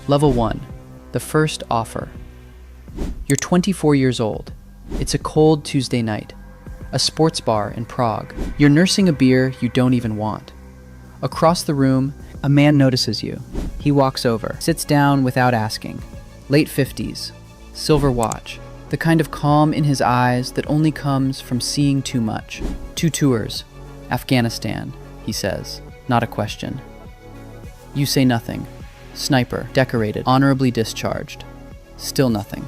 Level 1. The first offer. You're 24 years old. It's a cold Tuesday night. A sports bar in Prague. You're nursing a beer you don't even want. Across the room, a man notices you. He walks over, sits down without asking. Late 50s, silver watch. The kind of calm in his eyes that only comes from seeing too much. 2 tours. Afghanistan, he says. Not a question. You say nothing. Sniper, decorated, honorably discharged. Still nothing.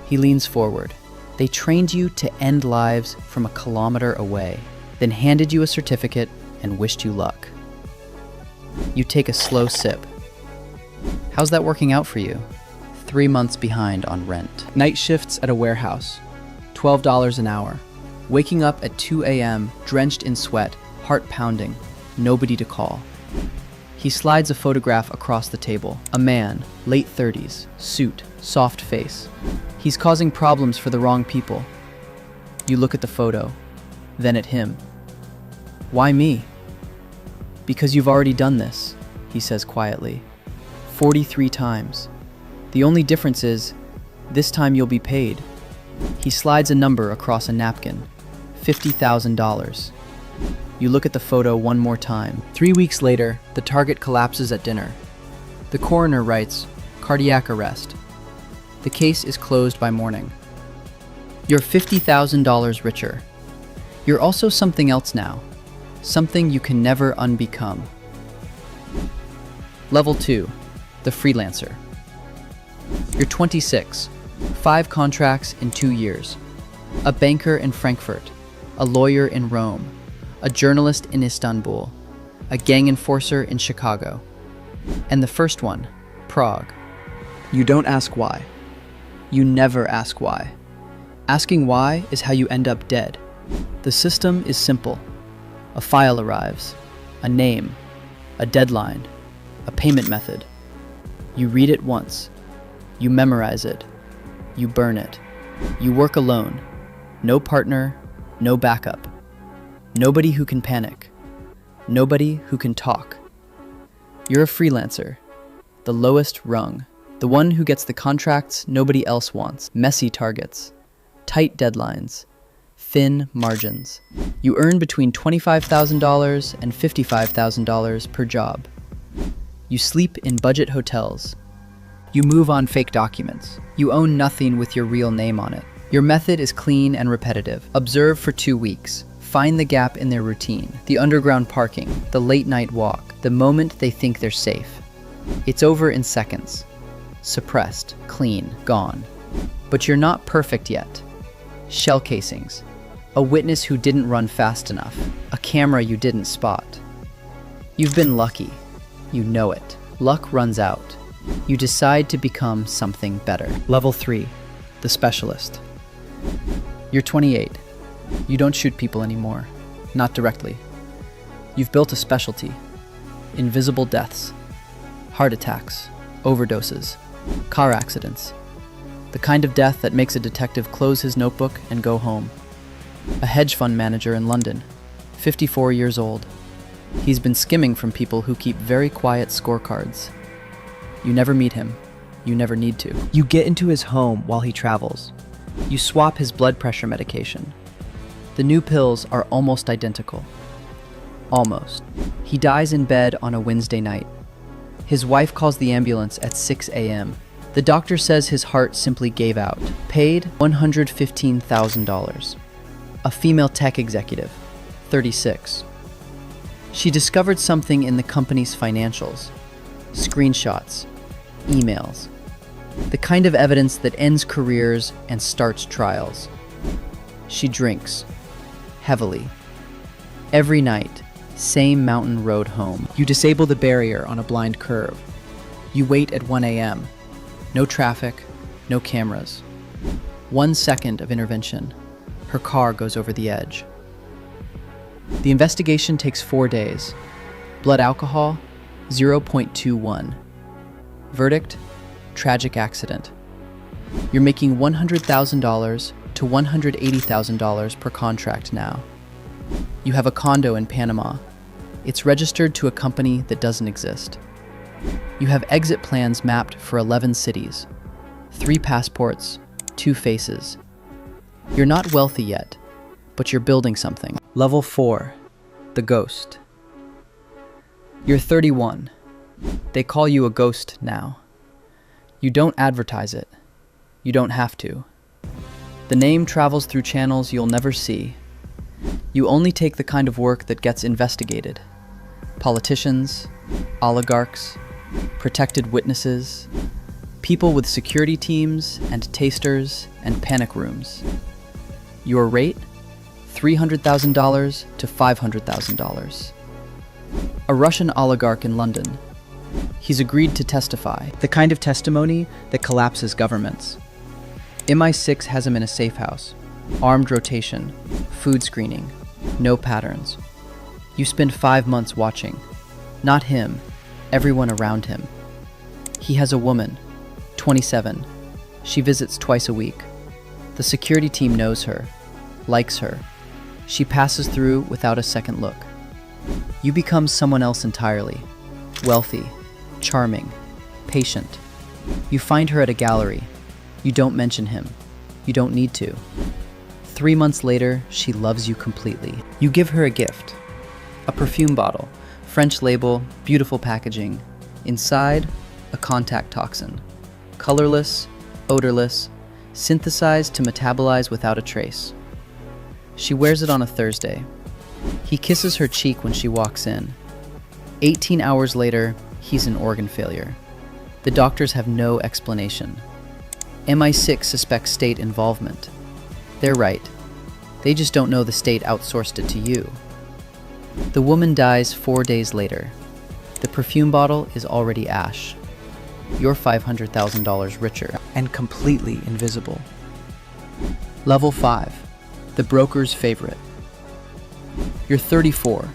He leans forward. They trained you to end lives from a kilometer away, then handed you a certificate and wished you luck. You take a slow sip. How's that working out for you? 3 months behind on rent. Night shifts at a warehouse. $12 an hour. Waking up at 2 a.m., drenched in sweat, heart pounding. Nobody to call. He slides a photograph across the table. A man, late 30s, suit, soft face. He's causing problems for the wrong people. You look at the photo, then at him. Why me? Because you've already done this, he says quietly. 43 times. The only difference is, this time you'll be paid. He slides a number across a napkin. $50,000. You look at the photo one more time. 3 weeks later, the target collapses at dinner. The coroner writes, cardiac arrest. The case is closed by morning. You're $50,000 richer. You're also something else now. Something you can never unbecome. Level 2. The freelancer. You're 26. 5 contracts in 2 years. A banker in Frankfurt. A lawyer in Rome. A journalist in Istanbul. A gang enforcer in Chicago. And the first one, Prague. You don't ask why. You never ask why. Asking why is how you end up dead. The system is simple. A file arrives, a name, a deadline, a payment method. You read it once. You memorize it. You burn it. You work alone. No partner, no backup. Nobody who can panic. Nobody who can talk. You're a freelancer, the lowest rung, the one who gets the contracts nobody else wants, messy targets, tight deadlines, thin margins. You earn between $25,000 and $55,000 per job. You sleep in budget hotels. You move on fake documents. You own nothing with your real name on it. Your method is clean and repetitive. Observe for 2 weeks. Find the gap in their routine, the underground parking, the late night walk, the moment they think they're safe. It's over in seconds. Suppressed, clean, gone. But you're not perfect yet. Shell casings. A witness who didn't run fast enough. A camera you didn't spot. You've been lucky. You know it. Luck runs out. You decide to become something better. Level 3. The specialist. You're 28. You don't shoot people anymore. Not directly. You've built a specialty. Invisible deaths. Heart attacks. Overdoses. Car accidents. The kind of death that makes a detective close his notebook and go home. A hedge fund manager in London. 54 years old. He's been skimming from people who keep very quiet scorecards. You never meet him. You never need to. You get into his home while he travels. You swap his blood pressure medication. The new pills are almost identical. Almost. He dies in bed on a Wednesday night. His wife calls the ambulance at 6 a.m. The doctor says his heart simply gave out. Paid $115,000. A female tech executive, 36. She discovered something in the company's financials. Screenshots, emails. The kind of evidence that ends careers and starts trials. She drinks. Heavily. Every night, same mountain road home. You disable the barrier on a blind curve. You wait at 1 a.m. No traffic, no cameras. 1 second of intervention. Her car goes over the edge. The investigation takes 4 days. Blood alcohol, 0.21. Verdict, tragic accident. You're making $100,000 to $180,000 per contract now. You have a condo in Panama. It's registered to a company that doesn't exist. You have exit plans mapped for 11 cities, 3 passports, 2 faces. You're not wealthy yet, but you're building something. Level 4, the ghost. You're 31. They call you a ghost now. You don't advertise it. You don't have to. The name travels through channels you'll never see. You only take the kind of work that gets investigated. Politicians, oligarchs, protected witnesses, people with security teams and tasters and panic rooms. Your rate? $300,000 to $500,000. A Russian oligarch in London. He's agreed to testify, the kind of testimony that collapses governments. MI6 has him in a safe house, armed rotation, food screening, no patterns. You spend 5 months watching. Not him, everyone around him. He has a woman, 27. She visits twice a week. The security team knows her, likes her. She passes through without a second look. You become someone else entirely. Wealthy, charming, patient. You find her at a gallery. You don't mention him. You don't need to. 3 months later, she loves you completely. You give her a gift. A perfume bottle, French label, beautiful packaging. Inside, a contact toxin. Colorless, odorless, synthesized to metabolize without a trace. She wears it on a Thursday. He kisses her cheek when she walks in. 18 hours later, he's an organ failure. The doctors have no explanation. MI6 suspects state involvement. They're right. They just don't know the state outsourced it to you. The woman dies 4 days later. The perfume bottle is already ash. You're $500,000 richer and completely invisible. Level 5, the broker's favorite. You're 34.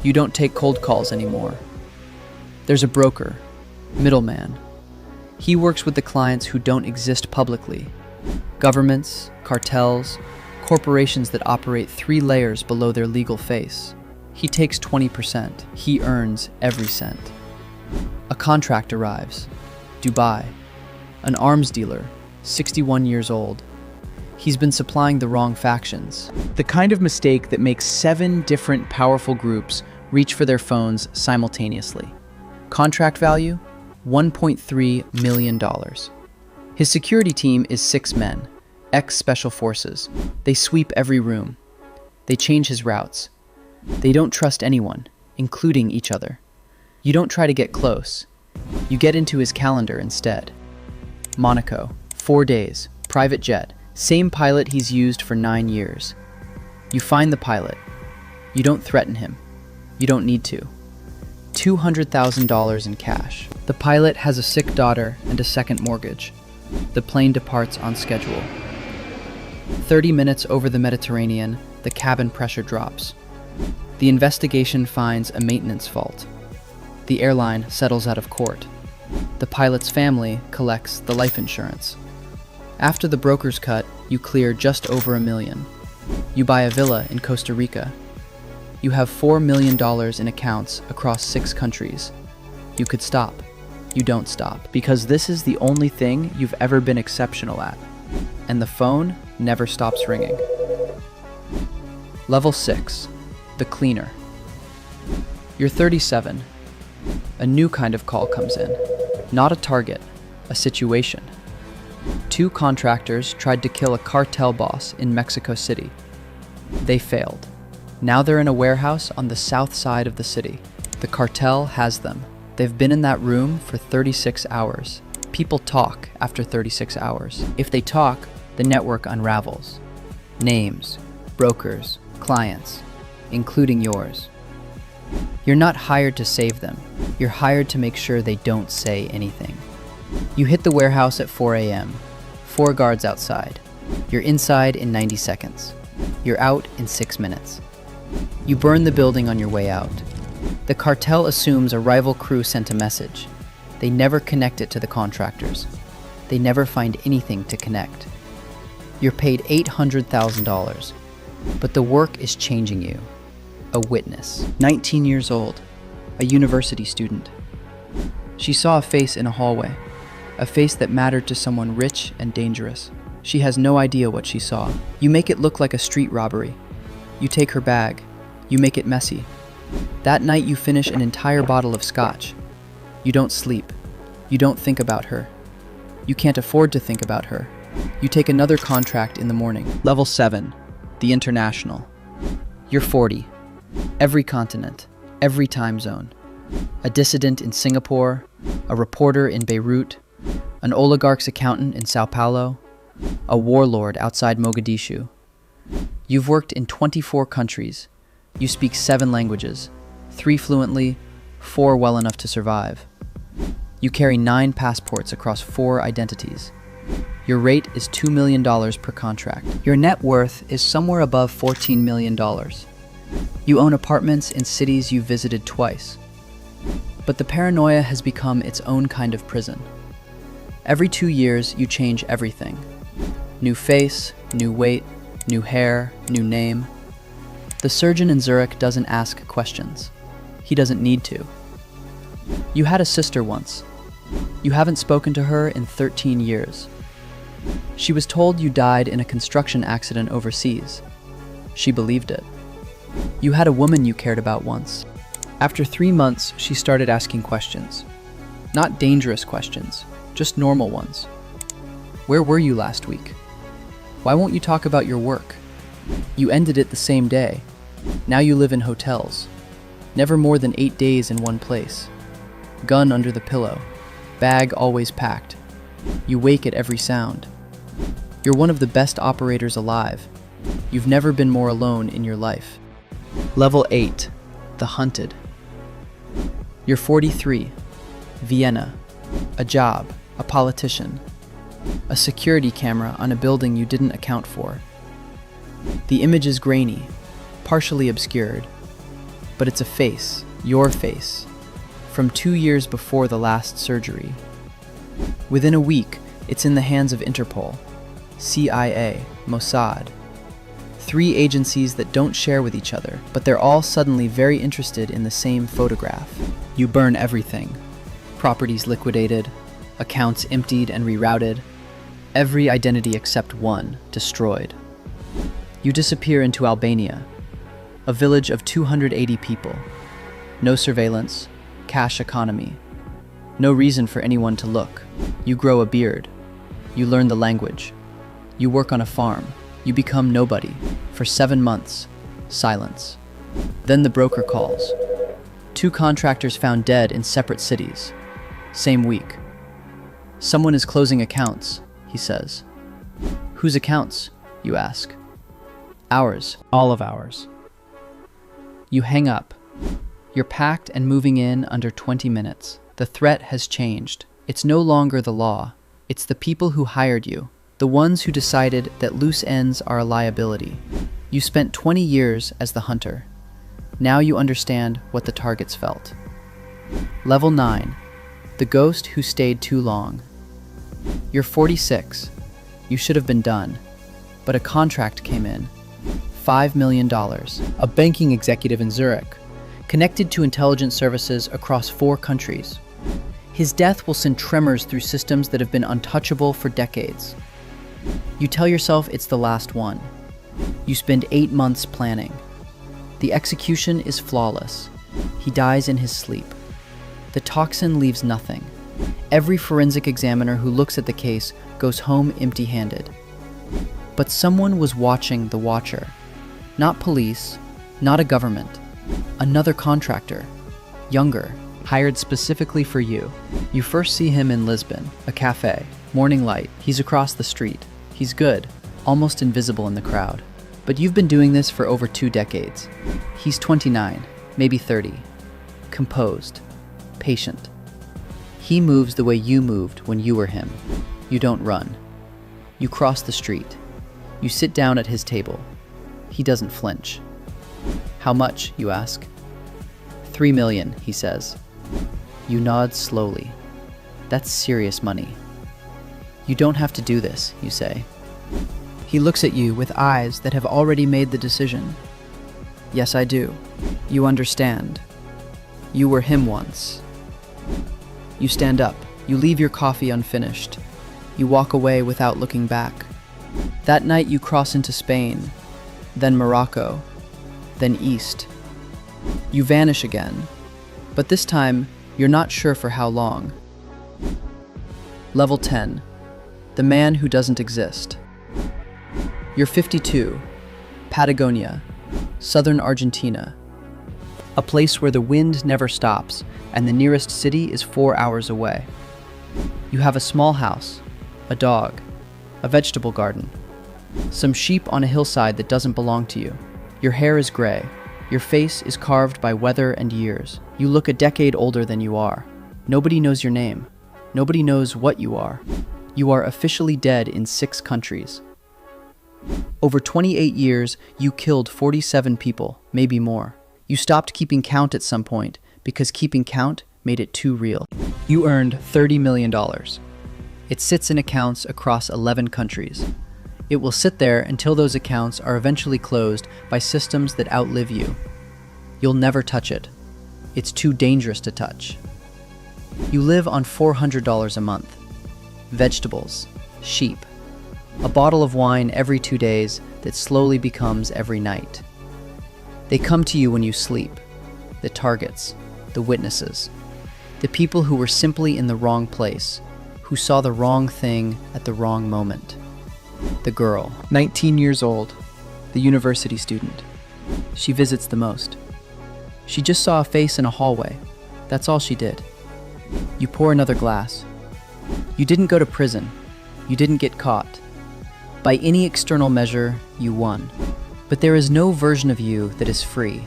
You don't take cold calls anymore. There's a broker, middleman. He works with the clients who don't exist publicly. Governments, cartels, corporations that operate 3 layers below their legal face. He takes 20%. He earns every cent. A contract arrives. Dubai. An arms dealer, 61 years old. He's been supplying the wrong factions. The kind of mistake that makes 7 different powerful groups reach for their phones simultaneously. Contract value? $1.3 million. His security team is 6 men, ex-special forces. They sweep every room. They change his routes. They don't trust anyone, including each other. You don't try to get close. You get into his calendar instead. Monaco, 4 days, private jet, same pilot he's used for 9 years. You find the pilot. You don't threaten him. You don't need to. $200,000 in cash. The pilot has a sick daughter and a second mortgage. The plane departs on schedule. 30 minutes over the Mediterranean, the cabin pressure drops. The investigation finds a maintenance fault. The airline settles out of court. The pilot's family collects the life insurance. After the broker's cut, you clear just over $1 million. You buy a villa in Costa Rica. You have $4 million in accounts across 6 countries. You could stop. You don't stop, because this is the only thing you've ever been exceptional at. And the phone never stops ringing. Level 6, the cleaner. You're 37. A new kind of call comes in. Not a target, a situation. 2 contractors tried to kill a cartel boss in Mexico City. They failed. Now they're in a warehouse on the south side of the city. The cartel has them. They've been in that room for 36 hours. People talk after 36 hours. If they talk, the network unravels. Names, brokers, clients, including yours. You're not hired to save them. You're hired to make sure they don't say anything. You hit the warehouse at 4 a.m. 4 guards outside. You're inside in 90 seconds. You're out in 6 minutes. You burn the building on your way out. The cartel assumes a rival crew sent a message. They never connect it to the contractors. They never find anything to connect. You're paid $800,000, but the work is changing you. A witness, 19 years old, a university student. She saw a face in a hallway, a face that mattered to someone rich and dangerous. She has no idea what she saw. You make it look like a street robbery. You take her bag. You make it messy. That night you finish an entire bottle of scotch. You don't sleep. You don't think about her. You can't afford to think about her. You take another contract in the morning. Level 7, the International. You're 40. Every continent, every time zone. A dissident in Singapore, a reporter in Beirut, an oligarch's accountant in Sao Paulo, a warlord outside Mogadishu. You've worked in 24 countries. You speak 7 languages, 3 fluently, 4 well enough to survive. You carry 9 passports across 4 identities. Your rate is $2 million per contract. Your net worth is somewhere above $14 million. You own apartments in cities you've visited twice. But the paranoia has become its own kind of prison. Every 2 years, you change everything. New face, new weight, new hair, new name. The surgeon in Zurich doesn't ask questions. He doesn't need to. You had a sister once. You haven't spoken to her in 13 years. She was told you died in a construction accident overseas. She believed it. You had a woman you cared about once. After 3 months, she started asking questions. Not dangerous questions, just normal ones. Where were you last week? Why won't you talk about your work? You ended it the same day. Now you live in hotels. Never more than 8 days in one place. Gun under the pillow. Bag always packed. You wake at every sound. You're one of the best operators alive. You've never been more alone in your life. Level 8, the hunted. You're 43, Vienna, a job, a politician, a security camera on a building you didn't account for. The image is grainy, partially obscured, but it's a face, your face, from 2 years before the last surgery. Within a week, it's in the hands of Interpol, CIA, Mossad. 3 agencies that don't share with each other, but they're all suddenly very interested in the same photograph. You burn everything. Properties liquidated, accounts emptied and rerouted, every identity except one destroyed. You disappear into Albania, a village of 280 people. No surveillance, cash economy. No reason for anyone to look. You grow a beard. You learn the language. You work on a farm. You become nobody. For 7 months, silence. Then the broker calls. 2 contractors found dead in separate cities. Same week. Someone is closing accounts, he says. Whose accounts, you ask. Ours. All of ours. You hang up. You're packed and moving in under 20 minutes. The threat has changed. It's no longer the law. It's the people who hired you. The ones who decided that loose ends are a liability. You spent 20 years as the hunter. Now you understand what the targets felt. Level 9. The ghost who stayed too long. You're 46. You should have been done. But a contract came in. $5 million. A banking executive in Zurich, connected to intelligence services across 4 countries. His death will send tremors through systems that have been untouchable for decades. You tell yourself it's the last one. You spend 8 months planning. The execution is flawless. He dies in his sleep. The toxin leaves nothing. Every forensic examiner who looks at the case goes home empty-handed. But someone was watching the watcher. Not police, not a government. Another contractor, younger, hired specifically for you. You first see him in Lisbon, a cafe, morning light. He's across the street. He's good, almost invisible in the crowd. But you've been doing this for over 2 decades. He's 29, maybe 30. Composed, patient. He moves the way you moved when you were him. You don't run. You cross the street. You sit down at his table. He doesn't flinch. How much, you ask? $3 million, he says. You nod slowly. That's serious money. You don't have to do this, you say. He looks at you with eyes that have already made the decision. Yes, I do. You understand. You were him once. You stand up. You leave your coffee unfinished. You walk away without looking back. That night you cross into Spain, then Morocco, then east. You vanish again, but this time you're not sure for how long. Level 10. The man who doesn't exist. You're 52, Patagonia, southern Argentina. A place where the wind never stops and the nearest city is 4 hours away. You have a small house, a dog, a vegetable garden, some sheep on a hillside that doesn't belong to you. Your hair is gray. Your face is carved by weather and years. You look a decade older than you are. Nobody knows your name. Nobody knows what you are. You are officially dead in 6 countries. Over 28 years, you killed 47 people, maybe more. You stopped keeping count at some point because keeping count made it too real. You earned $30 million. It sits in accounts across 11 countries. It will sit there until those accounts are eventually closed by systems that outlive you. You'll never touch it. It's too dangerous to touch. You live on $400 a month. Vegetables, sheep, a bottle of wine every 2 days that slowly becomes every night. They come to you when you sleep, the targets, the witnesses, the people who were simply in the wrong place, who saw the wrong thing at the wrong moment. The girl, 19 years old, the university student. She visits the most. She just saw a face in a hallway. That's all she did. You pour another glass. You didn't go to prison. You didn't get caught. By any external measure, you won. But there is no version of you that is free.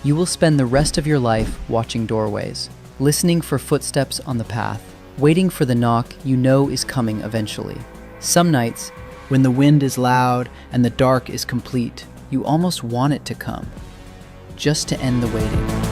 You will spend the rest of your life watching doorways, listening for footsteps on the path, waiting for the knock you know is coming eventually. Some nights, when the wind is loud and the dark is complete, you almost want it to come, just to end the waiting.